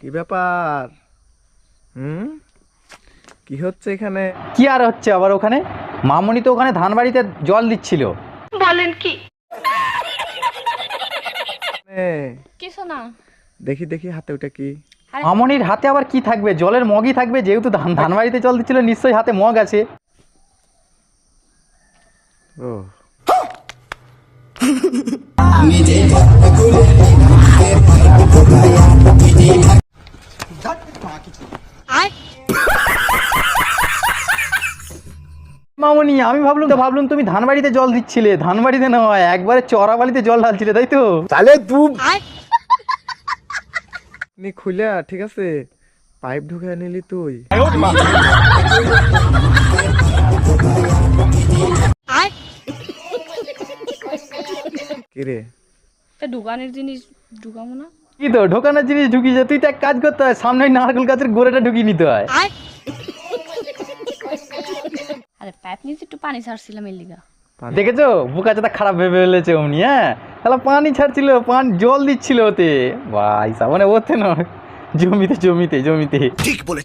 কি ব্যাপার? কি হচ্ছে এখানে? কি আর হচ্ছে আবার ওখানে? মামুনি তো ওখানে ধান বাড়িতে জল দিচ্ছিল। বলেন কি? কিছু না। দেখি দেখি হাতে ওটা কি? মামুনির হাতে আবার কি থাকবে? জলের মগই থাকবে, যেহেতু ধান বাড়িতে জল দিচ্ছিল নিশ্চয়ই হাতে মগ আছে। ও মামুনি, আমি ভাবলুম তুমি ধান বাড়িতে জল দিচ্ছিলে। ধান বাড়িতে নয়, একবারে চড়া বাড়িতে জল ঢালছিলে, তাই তো? তাহলে নি খুলে ঠিক আছে, পাইপ ঢুকে নিলি তুই। কিরে দোকানের জিনিস ঢুকাবো না? কি তো ঢোকানোর জিনিস ঢুকিয়েছে? তুই তো এক কাজ করতে হয়, সামনে ওই নারকেল গাছের গোড়াটা ঢুকিয়ে নিতে হয়। আরে পাইপ নিয়ে একটু পানি ছাড়ছিলাম এর লিগা। দেখেছো, বুকা চাটা খারাপ ভেবে ফেলেছে অমনি। হ্যাঁ, তাহলে পানি ছাড়ছিল, জল দিচ্ছিল ওতে। ভাই সামনে ওতে নয়, জমিতে জমিতে জমিতে। ঠিক বলে।